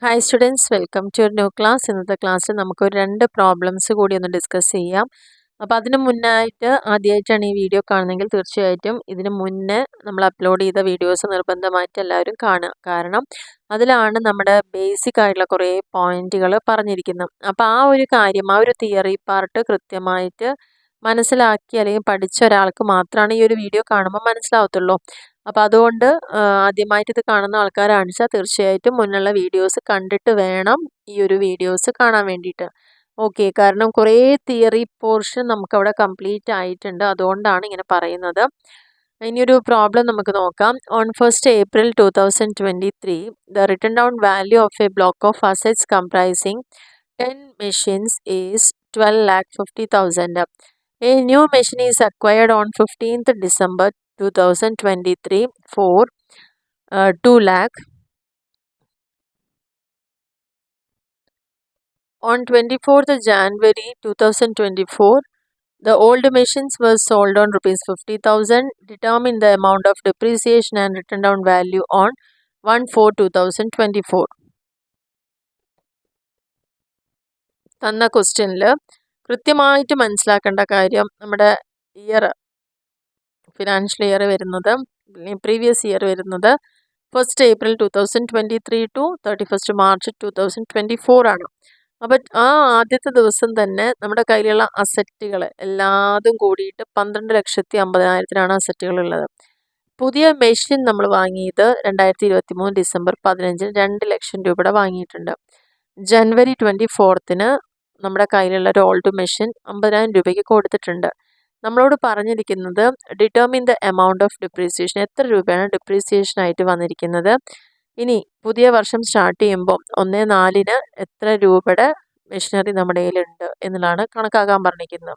Hi students, welcome to new class. ഇന്നത്തെ ക്ലാസ്സിൽ നമുക്ക് രണ്ട് പ്രോബ്ലംസ് കൂടി ഒന്ന് ഡിസ്കസ് ചെയ്യാം. അപ്പോൾ അതിന് മുന്നായിട്ട് ആദ്യമായിട്ടാണ് ഈ വീഡിയോ കാണുന്നതെങ്കിൽ തീർച്ചയായിട്ടും ഇതിന് മുന്നേ നമ്മൾ അപ്ലോഡ് ചെയ്ത വീഡിയോസ് നിർബന്ധമായിട്ട് എല്ലാവരും കാണുക. കാരണം അതിലാണ് നമ്മുടെ ബേസിക് ആയിട്ടുള്ള കുറേ പോയിന്റുകൾ പറഞ്ഞിരിക്കുന്നത്. അപ്പോൾ ആ ഒരു കാര്യം, ആ ഒരു തിയറി പാർട്ട് കൃത്യമായിട്ട് മനസ്സിലാക്കി അല്ലെങ്കിൽ പഠിച്ച ഒരാൾക്ക് മാത്രമാണ് ഈ ഒരു വീഡിയോ കാണുമ്പോൾ മനസ്സിലാവത്തുള്ളൂ. അപ്പോൾ അതുകൊണ്ട് ആദ്യമായിട്ട് ഇത് കാണുന്ന ആൾക്കാരാണെന്ന് വെച്ചാൽ തീർച്ചയായിട്ടും മുന്നുള്ള വീഡിയോസ് കണ്ടിട്ട് വേണം ഈ ഒരു വീഡിയോസ് കാണാൻ വേണ്ടിയിട്ട്. ഓക്കെ, കാരണം കുറേ തിയറി പോർഷൻ നമുക്കവിടെ കംപ്ലീറ്റ് ആയിട്ടുണ്ട്, അതുകൊണ്ടാണ് ഇങ്ങനെ പറയുന്നത്. ഇനിയൊരു പ്രോബ്ലം നമുക്ക് നോക്കാം. On 1st April 2023 the written down value of A block of assets comprising 10 machines is 12,50,000. A new machine is acquired on 15th December 2023 for 2 lakh. On 24th January 2024, the old machines were sold on rupees 50,000. Determine the amount of depreciation and written down value on 1/4/2024. തന്ന ക്വസ്റ്റ്യനിൽ കൃത്യമായിട്ട് മനസ്സിലാക്കേണ്ട കാര്യം, നമ്മുടെ year, financial year വരുന്നത്, previous year വരുന്നത് 1st April 2023 to 31st March 2024 ആണ്. അപ്പം ആ ആദ്യത്തെ ദിവസം തന്നെ നമ്മുടെ കയ്യിലുള്ള അസറ്റുകൾ എല്ലാതും കൂടിയിട്ട് 12,50,000 അസറ്റുകളുള്ളത്. പുതിയ മെഷീൻ നമ്മൾ വാങ്ങിയത് 2023 ഡിസംബർ 15 2 ലക്ഷം രൂപയുടെ വാങ്ങിയിട്ടുണ്ട്. ജനുവരി 24 നമ്മുടെ കയ്യിലുള്ള ഒരു ഓൾഡ് മെഷീൻ 50,000 രൂപയ്ക്ക് കൊടുത്തിട്ടുണ്ട്. നമ്മളോട് പറഞ്ഞിരിക്കുന്നത് determine the amount of depreciation, എത്ര രൂപയാണ് ഡിപ്രീസിയേഷൻ ആയിട്ട് വന്നിരിക്കുന്നത്. ഇനി പുതിയ വർഷം സ്റ്റാർട്ട് ചെയ്യുമ്പോൾ 1/4 എത്ര രൂപയുടെ മെഷീനറി നമ്മുടെ കയ്യിലുണ്ട് എന്നുള്ളതാണ് കണക്കാക്കാൻ പറഞ്ഞിരിക്കുന്നത്.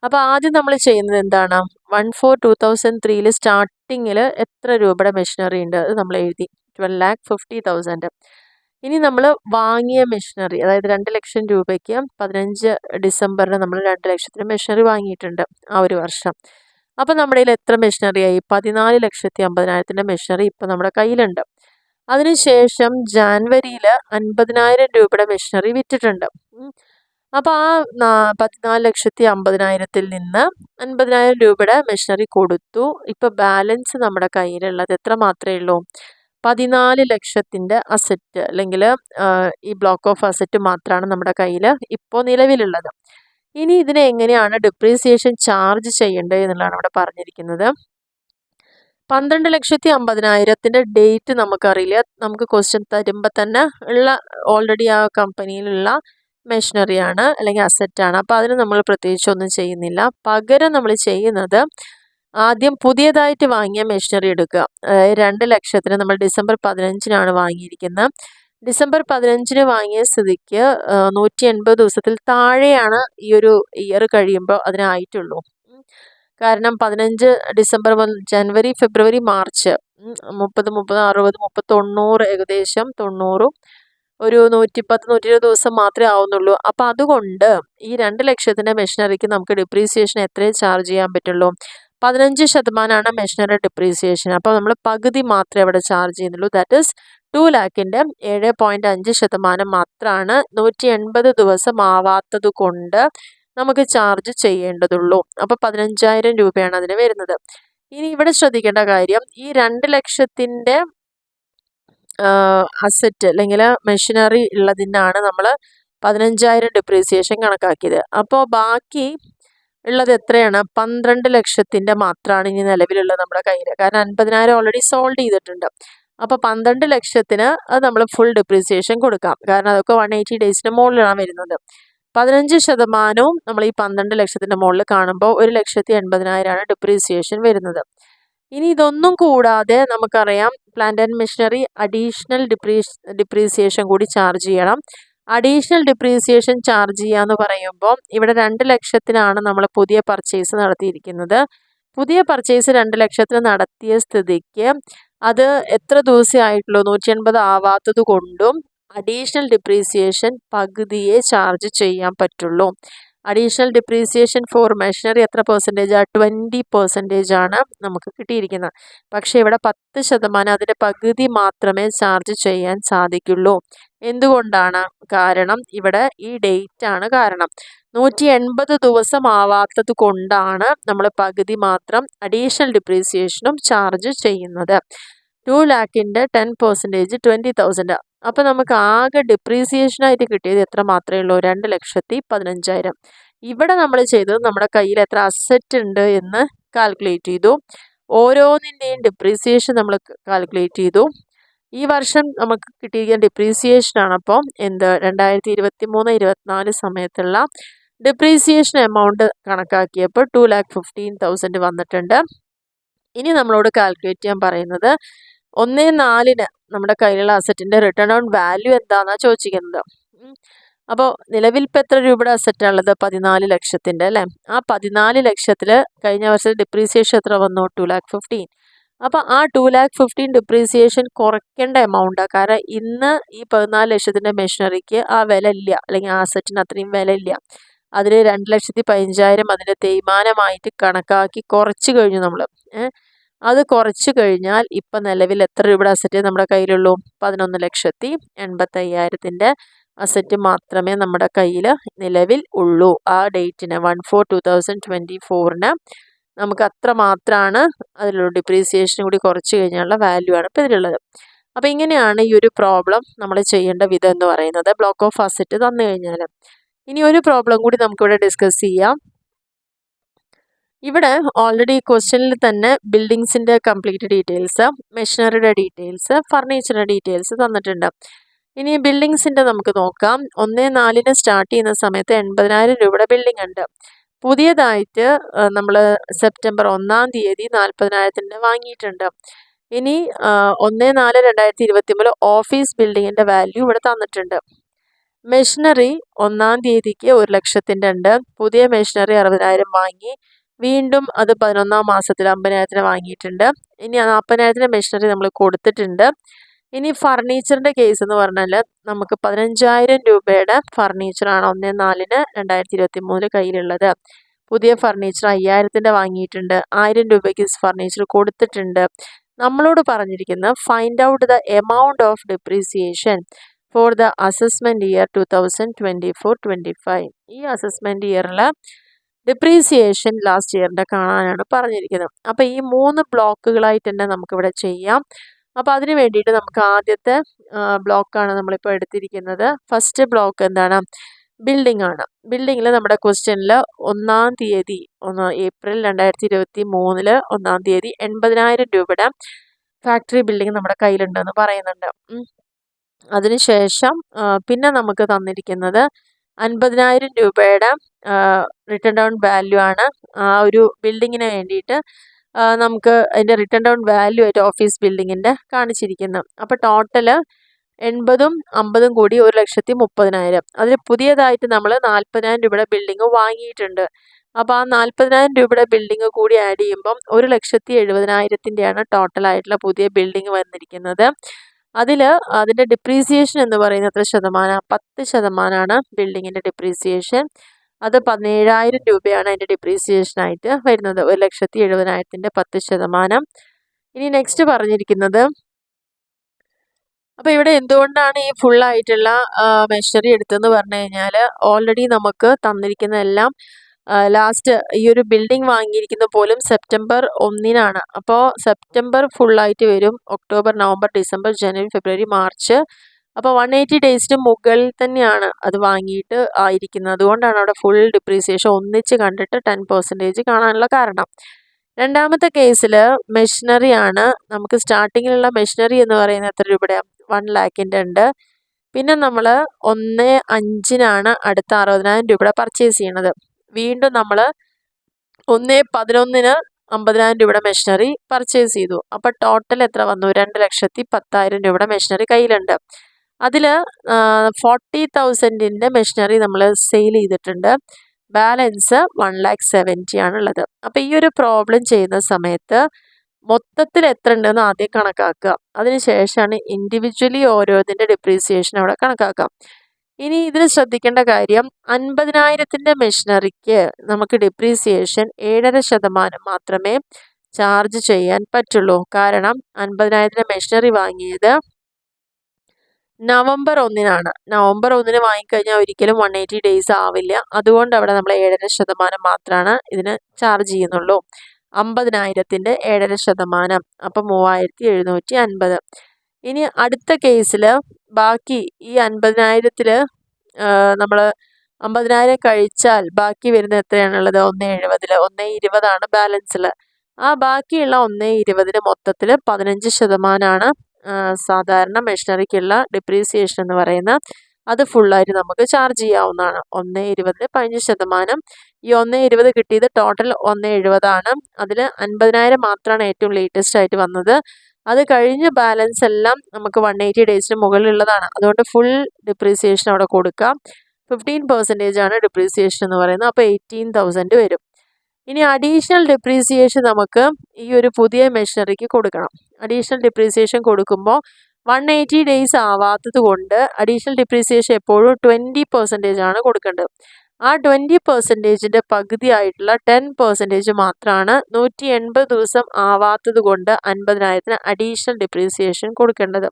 അപ്പോൾ ആദ്യം നമ്മൾ ചെയ്യുന്നത് എന്താണ്, 1/4/2003 സ്റ്റാർട്ടിങ്ങിൽ എത്ര രൂപയുടെ മെഷീനറി ഉണ്ട് അത് നമ്മൾ എഴുതി, 12,50,000. ഇനി നമ്മൾ വാങ്ങിയ മെഷീനറി, അതായത് 2 ലക്ഷം രൂപയ്ക്ക് 15 ഡിസംബറിന് നമ്മൾ 2 ലക്ഷത്തിന് മെഷീനറി വാങ്ങിയിട്ടുണ്ട് ആ ഒരു വർഷം. അപ്പോൾ നമ്മുടെ കയ്യിൽ എത്ര മെഷീനറി ആയി, 14,50,000 മെഷീനറി ഇപ്പോൾ നമ്മുടെ കയ്യിലുണ്ട്. അതിനുശേഷം ജാനുവരിയിൽ 50,000 രൂപയുടെ മെഷീനറി വിറ്റിട്ടുണ്ട്. അപ്പോൾ ആ 14,50,000 നിന്ന് 50,000 രൂപയുടെ മെഷീനറി കൊടുത്തു. ഇപ്പോൾ ബാലൻസ് നമ്മുടെ കയ്യിലുള്ളത് എത്ര മാത്രമേ ഉള്ളൂ, 14 ലക്ഷത്തിൻ്റെ അസറ്റ് അല്ലെങ്കിൽ ഈ ബ്ലോക്ക് ഓഫ് അസറ്റ് മാത്രമാണ് നമ്മുടെ കയ്യിൽ ഇപ്പോൾ നിലവിലുള്ളത്. ഇനി ഇതിനെ എങ്ങനെയാണ് ഡിപ്രീസിയേഷൻ ചാർജ് ചെയ്യേണ്ടത് എന്നുള്ളതാണ് ഇവിടെ പറഞ്ഞിരിക്കുന്നത്. 12,50,000 ഡേറ്റ് നമുക്കറിയില്ല, നമുക്ക് ക്വസ്റ്റ്യൻ തരുമ്പോൾ തന്നെ ഉള്ള ഓൾറെഡി ആ കമ്പനിയിലുള്ള മെഷീനറിയാണ് അല്ലെങ്കിൽ അസറ്റാണ്. അപ്പോൾ അതിന് നമ്മൾ പ്രത്യേകിച്ചൊന്നും ചെയ്യുന്നില്ല. പകരം നമ്മൾ ചെയ്യുന്നത് ആദ്യം പുതിയതായിട്ട് വാങ്ങിയ മെഷീനറി എടുക്കുക. 2 ലക്ഷത്തിന് നമ്മൾ ഡിസംബർ 15 വാങ്ങിയിരിക്കുന്നത്. ഡിസംബർ 15 വാങ്ങിയ സ്ഥിതിക്ക് 180 ദിവസത്തിൽ താഴെയാണ് ഈ ഒരു ഇയർ കഴിയുമ്പോൾ അതിനായിട്ടുള്ളൂ. കാരണം 15 ഡിസംബർ ജനുവരി ഫെബ്രുവരി മാർച്ച് 30 60 90 ഏകദേശം 90 ഒരു 110 120 ദിവസം മാത്രമേ ആവുന്നുള്ളൂ. അപ്പോൾ അതുകൊണ്ട് ഈ 2 ലക്ഷത്തിൻ്റെ മെഷീനറിക്ക് നമുക്ക് ഡിപ്രീസിയേഷൻ എത്രയും ചാർജ് ചെയ്യാൻ പറ്റുള്ളൂ, 15% മെഷീനറി ഡിപ്രീസിയേഷൻ. അപ്പോൾ നമ്മൾ പകുതി മാത്രമേ അവിടെ ചാർജ് ചെയ്യുന്നുള്ളൂ. ദാറ്റ് ഈസ് 2 ലാഖിൻ്റെ 7.5% മാത്രമാണ് 180 ദിവസം ആവാത്തത് കൊണ്ട് നമുക്ക് ചാർജ് ചെയ്യേണ്ടതുള്ളൂ. അപ്പോൾ 15,000 രൂപയാണ് അതിന് വരുന്നത്. ഇനി ഇവിടെ ശ്രദ്ധിക്കേണ്ട കാര്യം, ഈ 2 ലക്ഷത്തിൻ്റെ അസറ്റ് അല്ലെങ്കിൽ മെഷീനറി ഉള്ളതിനാണ് നമ്മൾ 15,000 ഡിപ്രീസിയേഷൻ കണക്കാക്കിയത്. അപ്പോൾ ബാക്കി ഉള്ളത് എത്രയാണ്, 12 ലക്ഷത്തിൻ്റെ മാത്രമാണ് ഇനി നിലവിലുള്ളത് നമ്മുടെ കയ്യിൽ. കാരണം 50,000 ഓൾറെഡി സോൾഡ് ചെയ്തിട്ടുണ്ട്. അപ്പോൾ 12 ലക്ഷത്തിന് അത് നമ്മൾ ഫുൾ ഡിപ്രീസിയേഷൻ കൊടുക്കാം, കാരണം അതൊക്കെ 180 ഡേയ്സിന് മുകളിലാണ് വരുന്നത്. 15% നമ്മൾ ഈ 12 ലക്ഷത്തിൻ്റെ മുകളിൽ കാണുമ്പോൾ 1,80,000 ഡിപ്രീസിയേഷൻ വരുന്നത്. ഇനി ഇതൊന്നും കൂടാതെ നമുക്കറിയാം plant and machinery additional depreciation കൂടി ചാർജ് ചെയ്യണം. അഡീഷണൽ ഡിപ്രീസിയേഷൻ ചാർജ് ചെയ്യുക എന്ന് പറയുമ്പോൾ ഇവിടെ 2 ലക്ഷത്തിനാണ് നമ്മൾ പുതിയ പർച്ചേസ് നടത്തിയിരിക്കുന്നത്. പുതിയ പർച്ചേസ് 2 ലക്ഷത്തിന് നടത്തിയ സ്ഥിതിക്ക് അത് എത്ര ദിവസം ആയിട്ടുള്ളൂ, 180 ആവാത്തത് കൊണ്ടും അഡീഷണൽ ഡിപ്രീസിയേഷൻ പകുതിയെ ചാർജ് ചെയ്യാൻ പറ്റുള്ളൂ. അഡീഷണൽ ഡിപ്രീസിയേഷൻ ഫോർ മെഷീനറി എത്ര പെർസെൻറ്റേജാണ്? 20% ആണ് നമുക്ക് കിട്ടിയിരിക്കുന്നത്. പക്ഷേ ഇവിടെ 10% അതിൻ്റെ പകുതി മാത്രമേ ചാർജ് ചെയ്യാൻ സാധിക്കുള്ളൂ. എന്തുകൊണ്ടാണ്? കാരണം ഇവിടെ ഈ ഡേറ്റ് ആണ് കാരണം. 180 ദിവസം ആവാത്തത് കൊണ്ടാണ് നമ്മൾ പകുതി മാത്രം അഡീഷണൽ ഡിപ്രീസിയേഷനും ചാർജ് ചെയ്യുന്നത്. 2 ലാഖിൻ്റെ 10% 20,000. അപ്പോൾ നമുക്ക് ആകെ ഡിപ്രീസിയേഷനായിട്ട് കിട്ടിയത് എത്ര മാത്രമേ ഉള്ളൂ? 2,15,000. ഇവിടെ നമ്മൾ ചെയ്തത് നമ്മുടെ കയ്യിൽ എത്ര അസറ്റ് ഉണ്ട് എന്ന് കാൽക്കുലേറ്റ് ചെയ്തു. ഓരോന്നിൻ്റെയും ഡിപ്രീസിയേഷൻ നമ്മൾ കാൽക്കുലേറ്റ് ചെയ്തു. ഈ വർഷം നമുക്ക് കിട്ടിയിരിക്കുന്ന ഡിപ്രീസിയേഷനാണ് അപ്പം 2023-24 സമയത്തുള്ള ഡിപ്രീസിയേഷൻ എമൗണ്ട് കണക്കാക്കിയപ്പോൾ 2,15,000 വന്നിട്ടുണ്ട്. ഇനി നമ്മളോട് കാൽക്കുലേറ്റ് ചെയ്യാൻ പറയുന്നത് 1/4 നമ്മുടെ കയ്യിലുള്ള അസറ്റിൻ്റെ റിട്ടേൺ ഓൺ വാല്യൂ എന്താണെന്നാണ് ചോദിച്ചിരിക്കുന്നത്. അപ്പോൾ നിലവിൽ ഇപ്പോൾ എത്ര രൂപയുടെ അസറ്റാണുള്ളത്? 14 ലക്ഷത്തിൻ്റെ അല്ലേ? ആ 14 ലക്ഷത്തിൽ കഴിഞ്ഞ വർഷം ഡിപ്രീസിയേഷൻ എത്ര വന്നു? 2,15,000. അപ്പോൾ ആ 2,15,000 ഡിപ്രീസിയേഷൻ കുറയ്ക്കേണ്ട എമൗണ്ടാണ്. കാരണം ഇന്ന് ഈ 14 ലക്ഷത്തിൻ്റെ മെഷീനറിക്ക് ആ വില ഇല്ല, അല്ലെങ്കിൽ ആ അസറ്റിന് അത്രയും വില ഇല്ല. അതിൽ 2,15,000 അതിൻ്റെ തേയ്മാനമായിട്ട് കണക്കാക്കി കുറച്ച് കഴിഞ്ഞു നമ്മൾ. അത് കുറച്ച് കഴിഞ്ഞാൽ ഇപ്പം നിലവിൽ എത്ര രൂപയുടെ അസറ്റ് നമ്മുടെ കയ്യിലുള്ളൂ? 11,85,000 അസറ്റ് മാത്രമേ നമ്മുടെ കയ്യിൽ നിലവിൽ ഉള്ളൂ. ആ ഡേറ്റിന് 1/4/2024 നമുക്ക് അത്ര മാത്രമാണ് അതിലുള്ള ഡിപ്രീസിയേഷൻ കൂടി കുറച്ച് കഴിഞ്ഞുള്ള വാല്യൂ ആണ് ഇപ്പോൾ ഇതിലുള്ളത്. അപ്പോൾ ഇങ്ങനെയാണ് ഈ ഒരു പ്രോബ്ലം നമ്മൾ ചെയ്യേണ്ട വിധം എന്ന് പറയുന്നത്. ബ്ലോക്ക് ഓഫ് അസറ്റ് തന്നു കഴിഞ്ഞാൽ. ഇനി ഒരു പ്രോബ്ലം കൂടി നമുക്കിവിടെ ഡിസ്കസ് ചെയ്യാം. ഇവിടെ ഓൾറെഡി ക്വസ്റ്റ്യനിൽ തന്നെ ബിൽഡിങ്സിൻ്റെ കംപ്ലീറ്റ് ഡീറ്റെയിൽസ്, മെഷീനറിയുടെ ഡീറ്റെയിൽസ്, ഫർണിച്ചറിൻ്റെ ഡീറ്റെയിൽസ് തന്നിട്ടുണ്ട്. ഇനി ബിൽഡിങ്സിൻ്റെ നമുക്ക് നോക്കാം. 1/4 സ്റ്റാർട്ട് ചെയ്യുന്ന സമയത്ത് 80,000 രൂപയുടെ ബിൽഡിംഗ് ഉണ്ട്. പുതിയതായിട്ട് നമ്മൾ സെപ്റ്റംബർ 1-ാം തീയതി 40,000 വാങ്ങിയിട്ടുണ്ട്. ഇനി 1/4/2023 ഓഫീസ് ബിൽഡിങ്ങിൻ്റെ വാല്യൂ ഇവിടെ തന്നിട്ടുണ്ട്. മെഷീനറി 1-ാം തീയതിക്ക് 1,00,000 ഉണ്ട്. പുതിയ മെഷീനറി 60,000 വാങ്ങി. വീണ്ടും അത് 11-ാം മാസത്തിൽ 50,000 വാങ്ങിയിട്ടുണ്ട്. ഇനി 40,000 മെഷീനറി നമ്മൾ കൊടുത്തിട്ടുണ്ട്. ഇനി ഫർണിച്ചറിൻ്റെ കേസ് എന്ന് പറഞ്ഞാൽ നമുക്ക് 15,000 രൂപയുടെ ഫർണിച്ചറാണ് 1/4/2023 കയ്യിലുള്ളത്. പുതിയ ഫർണിച്ചർ 5,000 വാങ്ങിയിട്ടുണ്ട്. 1,000 രൂപയ്ക്ക് ഫർണിച്ചർ കൊടുത്തിട്ടുണ്ട്. നമ്മളോട് പറഞ്ഞിരിക്കുന്നത് find out the amount of depreciation for the assessment year 2024-25. ഈ അസസ്മെൻറ്റ് ഇയറിൽ ഡിപ്രീസിയേഷൻ ലാസ്റ്റ് ഇയറിൻ്റെ കാണാനാണ് പറഞ്ഞിരിക്കുന്നത്. അപ്പോൾ ഈ 3 ബ്ലോക്കുകളായിട്ട് തന്നെ നമുക്കിവിടെ ചെയ്യാം. അപ്പോൾ അതിന് വേണ്ടിയിട്ട് നമുക്ക് ആദ്യത്തെ ബ്ലോക്കാണ് നമ്മളിപ്പോൾ എടുത്തിരിക്കുന്നത്. ഫസ്റ്റ് ബ്ലോക്ക് എന്താണ്? ബിൽഡിംഗ് ആണ്. ബിൽഡിങ്ങിൽ നമ്മുടെ ക്വസ്റ്റ്യനിൽ 1-ാം തീയതി ഏപ്രിൽ 2023 1-ാം തീയതി 80,000 രൂപയുടെ ഫാക്ടറി ബിൽഡിംഗ് നമ്മുടെ കയ്യിലുണ്ടെന്ന് പറയുന്നുണ്ട്. അതിനുശേഷം പിന്നെ നമുക്ക് തന്നിരിക്കുന്നത് 50,000 രൂപയുടെ റിട്ടേൺ ഡൗൺ വാല്യൂ ആണ്. ആ ഒരു ബിൽഡിങ്ങിന് വേണ്ടിയിട്ട് നമുക്ക് അതിൻ്റെ റിട്ടേൺ ഡൗൺ വാല്യൂ ആയിട്ട് ഓഫീസ് ബിൽഡിങ്ങിൻ്റെ കാണിച്ചിരിക്കുന്നത്. അപ്പോൾ ടോട്ടൽ 80,000 50,000 കൂടി 1,30,000. അതിൽ പുതിയതായിട്ട് നമ്മൾ 40,000 രൂപയുടെ ബിൽഡിങ് വാങ്ങിയിട്ടുണ്ട്. അപ്പോൾ ആ 40,000 രൂപയുടെ ബിൽഡിങ് കൂടി ആഡ് ചെയ്യുമ്പം 1,70,000 ടോട്ടലായിട്ടുള്ള പുതിയ ബിൽഡിങ് വന്നിരിക്കുന്നത്. അതിൻ്റെ ഡിപ്രീസിയേഷൻ എന്ന് പറയുന്നത് എത്ര ശതമാനം? 10% ബിൽഡിങ്ങിൻ്റെ ഡിപ്രീസിയേഷൻ. അത് 17,000 രൂപയാണ് അതിൻ്റെ ഡിപ്രീസിയേഷനായിട്ട് വരുന്നത്. 1,70,000 10%. ഇനി നെക്സ്റ്റ് പറഞ്ഞിരിക്കുന്നത്, അപ്പോൾ ഇവിടെ എന്തുകൊണ്ടാണ് ഈ ഫുള്ളായിട്ടുള്ള മെഷീനറി എടുത്തതെന്ന് പറഞ്ഞു കഴിഞ്ഞാൽ ഓൾറെഡി നമുക്ക് തന്നിരിക്കുന്നതെല്ലാം ലാസ്റ്റ് ഈ ഒരു ബിൽഡിംഗ് വാങ്ങിയിരിക്കുന്ന പോലും സെപ്റ്റംബർ 1-നാണ്. അപ്പോൾ സെപ്റ്റംബർ ഫുള്ളായിട്ട് വരും. October, November, December, January, February, March. അപ്പോൾ 180 ഡേയ്സിന് മുകളിൽ തന്നെയാണ് അത് വാങ്ങിയിട്ട് ആയിരിക്കുന്നത്. അതുകൊണ്ടാണ് അവിടെ ഫുൾ ഡിപ്രീസിയേഷൻ ഒന്നിച്ച് കണ്ടിട്ട് 10% കാണാനുള്ള കാരണം. രണ്ടാമത്തെ കേസിൽ മെഷീനറി ആണ്. നമുക്ക് സ്റ്റാർട്ടിങ്ങിലുള്ള മെഷീനറി എന്ന് പറയുന്നത് എത്ര രൂപയുടെ? 1 ലാഖിൻ്റെ ഉണ്ട്. പിന്നെ നമ്മൾ 1/5-നാണ് അടുത്ത 60,000 രൂപയുടെ പർച്ചേസ് ചെയ്യണത്. വീണ്ടും നമ്മൾ 1/11-ന് 50,000 രൂപയുടെ മെഷീനറി പർച്ചേസ് ചെയ്തു. അപ്പോൾ ടോട്ടൽ എത്ര വന്നു? 2,10,000 രൂപയുടെ മെഷീനറി കയ്യിലുണ്ട്. അതിൽ 40,000-ൻ്റെ മെഷീനറി നമ്മൾ സെയിൽ ചെയ്തിട്ടുണ്ട്. ബാലൻസ് 1,70,000 ആണുള്ളത്. അപ്പോൾ ഈ ഒരു പ്രോബ്ലം ചെയ്യുന്ന സമയത്ത് മൊത്തത്തിൽ എത്ര ഉണ്ടെന്ന് ആദ്യം കണക്കാക്കുക. അതിനുശേഷമാണ് ഇൻഡിവിജ്വലി ഓരോന്നിൻ്റെ ഡിപ്രീസിയേഷൻ അവിടെ കണക്കാക്കാം. ഇനി ഇതിൽ ശ്രദ്ധിക്കേണ്ട കാര്യം 50,000-ൻ്റെ മെഷീനറിക്ക് നമുക്ക് ഡിപ്രീസിയേഷൻ 7.5% മാത്രമേ ചാർജ് ചെയ്യാൻ പറ്റുള്ളൂ. കാരണം 50,000-ൻ്റെ മെഷീനറി വാങ്ങിയത് നവംബർ 1-നാണ്. നവംബർ 1-ന് വാങ്ങിക്കഴിഞ്ഞാൽ ഒരിക്കലും 180 ഡേയ്സ് ആവില്ല. അതുകൊണ്ട് അവിടെ നമ്മൾ 7.5% മാത്രമാണ് ഇതിന് ചാർജ് ചെയ്യുന്നുള്ളൂ. 50,000-ൻ്റെ 7.5%. അപ്പം 3,750. ഇനി അടുത്ത കേസിൽ ബാക്കി ഈ 50,000-ൽ നമ്മൾ 50,000 കഴിച്ചാൽ ബാക്കി വരുന്ന എത്രയാണുള്ളത്? 1,70. 1,20 ബാലൻസിൽ. ആ ബാക്കിയുള്ള 1,20-ന് മൊത്തത്തിൽ 15%ആണ് സാധാരണ മെഷീനറിക്കുള്ള ഡിപ്രീസിയേഷൻ എന്ന് പറയുന്നത്. അത് ഫുള്ളായിട്ട് നമുക്ക് ചാർജ് ചെയ്യാവുന്നതാണ്. 1,20-ന് 15%. ഈ 1,20 കിട്ടിയത് ടോട്ടൽ 1,70 അതിൽ 50,000 മാത്രമാണ് ഏറ്റവും ലേറ്റസ്റ്റ് ആയിട്ട് വന്നത്. അത് കഴിഞ്ഞ് ബാലൻസ് എല്ലാം നമുക്ക് 180 ഡേയ്സിന് മുകളിലുള്ളതാണ്. അതുകൊണ്ട് ഫുൾ ഡിപ്രീസിയേഷൻ അവിടെ കൊടുക്കാം. 15% ഡിപ്രീസിയേഷൻ എന്ന് പറയുന്നത്. അപ്പോൾ 18,000 വരും. ഇനി അഡീഷണൽ ഡിപ്രീസിയേഷൻ നമുക്ക് ഈ ഒരു പുതിയ മെഷീനറിക്ക് കൊടുക്കണം. അഡീഷണൽ ഡിപ്രീസിയേഷൻ കൊടുക്കുമ്പോൾ 180 ഡേയ്സ് ആവാത്തത് കൊണ്ട് അഡീഷണൽ ഡിപ്രീസിയേഷൻ എപ്പോഴും 20% കൊടുക്കേണ്ടത്. ആ 20%-ൻ്റെ പകുതിയായിട്ടുള്ള 10% മാത്രമാണ് 180 ദിവസം ആവാത്തത് കൊണ്ട് 50,000-ന് അഡീഷണൽ ഡിപ്രീസിയേഷൻ കൊടുക്കേണ്ടത്.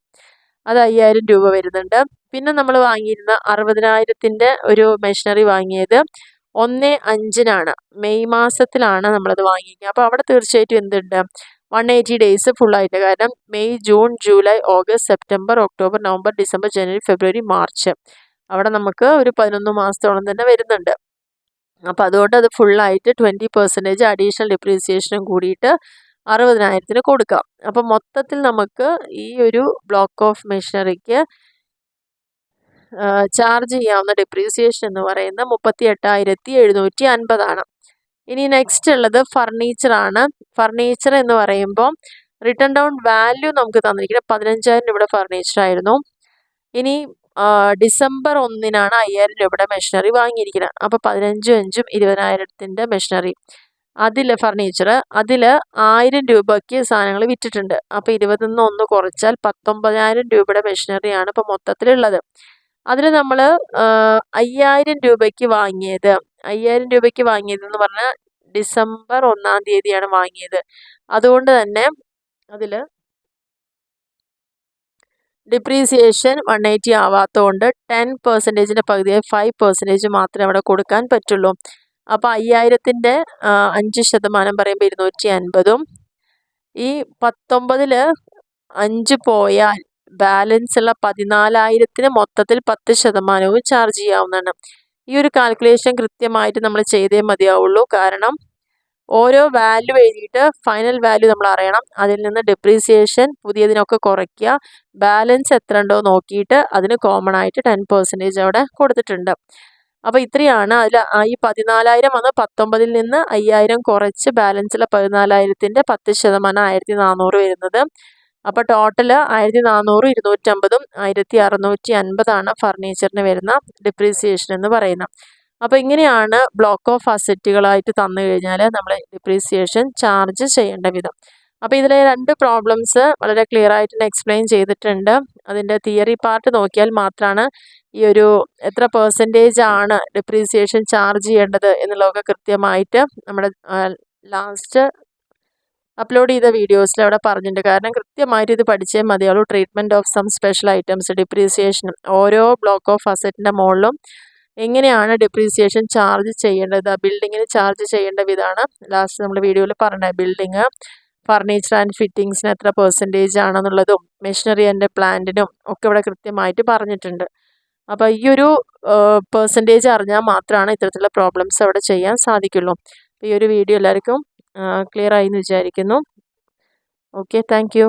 അത് 5,000 രൂപ വരുന്നുണ്ട്. പിന്നെ നമ്മൾ വാങ്ങിയിരുന്ന 60,000-ൻ്റെ ഒരു മെഷീനറി വാങ്ങിയത് 1/5-നാണ്. മെയ് മാസത്തിലാണ് നമ്മളത് വാങ്ങിയിരിക്കുന്നത്. അപ്പോൾ അവിടെ തീർച്ചയായിട്ടും എന്തുണ്ട്? 180 ഡേയ്സ് ഫുള്ളായിട്ട്. കാരണം May, June, July, August, September, October, November, December, January, February, March. അവിടെ നമുക്ക് ഒരു 11 മാസത്തോളം തന്നെ വരുന്നുണ്ട്. അപ്പോൾ അതുകൊണ്ട് അത് ഫുള്ളായിട്ട് 20% അഡീഷണൽ ഡിപ്രീസിയേഷനും കൂടിയിട്ട് 60,000-ന് കൊടുക്കാം. അപ്പം മൊത്തത്തിൽ നമുക്ക് ഈ ഒരു ബ്ലോക്ക് ഓഫ് മെഷീനറിക്ക് ചാർജ് ചെയ്യാവുന്ന ഡിപ്രീസിയേഷൻ എന്ന് പറയുന്നത് 38,750 ഇനി നെക്സ്റ്റ് ഉള്ളത് ഫർണിച്ചറാണ്. ഫർണിച്ചർ എന്ന് പറയുമ്പോൾ റിട്ടേൺ ഡൗൺ വാല്യൂ നമുക്ക് തന്നിരിക്കുന്നത് 15,000 രൂപയുടെ ഫർണിച്ചറായിരുന്നു. ഇനി ഡിസംബർ 1-നാണ് 5,000 രൂപയുടെ മെഷീനറി വാങ്ങിയിരിക്കുന്നത്. അപ്പോൾ 15 5 20,000-ൻ്റെ മെഷീനറി ഫർണിച്ചർ അതിൽ 1,000 രൂപയ്ക്ക് സാധനങ്ങൾ വിറ്റിട്ടുണ്ട്. അപ്പോൾ 20-ന്ന് 1 കുറച്ചാൽ 19,000 രൂപയുടെ മെഷീനറിയാണ് ഇപ്പോൾ മൊത്തത്തിലുള്ളത്. അതിൽ നമ്മൾ 5,000 രൂപയ്ക്ക് വാങ്ങിയത് 5,000 രൂപയ്ക്ക് വാങ്ങിയതെന്ന് പറഞ്ഞാൽ ഡിസംബർ 1-ാം തീയതിയാണ് വാങ്ങിയത്. അതുകൊണ്ട് തന്നെ അതിൽ ഡിപ്രീസിയേഷൻ 180 ആവാത്തതുകൊണ്ട് 10%-ൻ്റെ പകുതിയായി 5% മാത്രമേ അവിടെ കൊടുക്കാൻ പറ്റുള്ളൂ. അപ്പോൾ 5,000-ൻ്റെ 5% പറയുമ്പോൾ 250. ഈ 19-ൽ 5 പോയാൽ ബാലൻസ് ഉള്ള 14,000-ന് മൊത്തത്തിൽ 10% ചാർജ് ചെയ്യാവുന്നതാണ്. ഈ ഒരു കാൽക്കുലേഷൻ കൃത്യമായിട്ട് നമ്മൾ ചെയ്തേ മതിയാവുള്ളൂ. കാരണം ഓരോ വാല്യൂ എഴുതിയിട്ട് ഫൈനൽ വാല്യൂ നമ്മൾ അറിയണം. അതിൽ നിന്ന് ഡിപ്രീസിയേഷൻ പുതിയതിനൊക്കെ കുറയ്ക്കുക. ബാലൻസ് എത്ര ഉണ്ടോ നോക്കിയിട്ട് അതിന് കോമൺ ആയിട്ട് 10% അവിടെ കൊടുത്തിട്ടുണ്ട്. അപ്പോൾ ഇത്രയാണ്. അതിൽ ഈ 14,000 വന്ന് 19-ൽ നിന്ന് 5,000 കുറച്ച് ബാലൻസുള്ള 14,000-ൻ്റെ 10% 1,400 വരുന്നത്. അപ്പോൾ ടോട്ടൽ 1,400, 250, 1,650 ഫർണിച്ചറിന് വരുന്ന ഡിപ്രീസിയേഷൻ എന്ന് പറയുന്നത്. അപ്പോൾ ഇങ്ങനെയാണ് ബ്ലോക്ക് ഓഫ് അസറ്റുകളായിട്ട് തന്നു കഴിഞ്ഞാൽ നമ്മൾ ഡിപ്രീസിയേഷൻ ചാർജ് ചെയ്യേണ്ട വിധം. അപ്പോൾ ഇതിലെ 2 പ്രോബ്ലംസ് വളരെ ക്ലിയർ ആയിട്ട് എക്സ്പ്ലെയിൻ ചെയ്തിട്ടുണ്ട്. അതിൻ്റെ തിയറി പാർട്ട് നോക്കിയാൽ മാത്രമാണ് ഈ ഒരു എത്ര % ഡിപ്രീസിയേഷൻ ചാർജ് ചെയ്യേണ്ടത് എന്നുള്ളതൊക്കെ കൃത്യമായിട്ട് നമ്മുടെ ലാസ്റ്റ് അപ്ലോഡ് ചെയ്ത വീഡിയോസിൽ അവിടെ പറഞ്ഞിട്ടുണ്ട്. കാരണം കൃത്യമായിട്ട് ഇത് പഠിച്ചേ മതിയാവുള്ളൂ. Treatment of some special items, ഡിപ്രീസിയേഷനും ഓരോ ബ്ലോക്ക് ഓഫ് അസറ്റിൻ്റെ മുകളിലും എങ്ങനെയാണ് ഡിപ്രീസിയേഷൻ ചാർജ് ചെയ്യേണ്ടത്, ബിൽഡിങ്ങിന് ചാർജ് ചെയ്യേണ്ട വിധമാണ് ലാസ്റ്റ് നമ്മൾ വീഡിയോയിൽ പറഞ്ഞത്. ബിൽഡിങ്, ഫർണിച്ചർ ആൻഡ് ഫിറ്റിങ്സിന് എത്ര % ആണെന്നുള്ളതും മെഷീനറി ആൻഡ് പ്ലാന്റിനും ഒക്കെ ഇവിടെ കൃത്യമായിട്ട് പറഞ്ഞിട്ടുണ്ട്. അപ്പോൾ ഈ ഒരു % അറിഞ്ഞാൽ മാത്രമാണ് ഇത്തരത്തിലുള്ള പ്രോബ്ലംസ് അവിടെ ചെയ്യാൻ സാധിക്കുള്ളൂ. ഈ ഒരു വീഡിയോ എല്ലാവർക്കും ക്ലിയർ ആയി എന്ന് വിചാരിക്കുന്നു. Okay, thank you.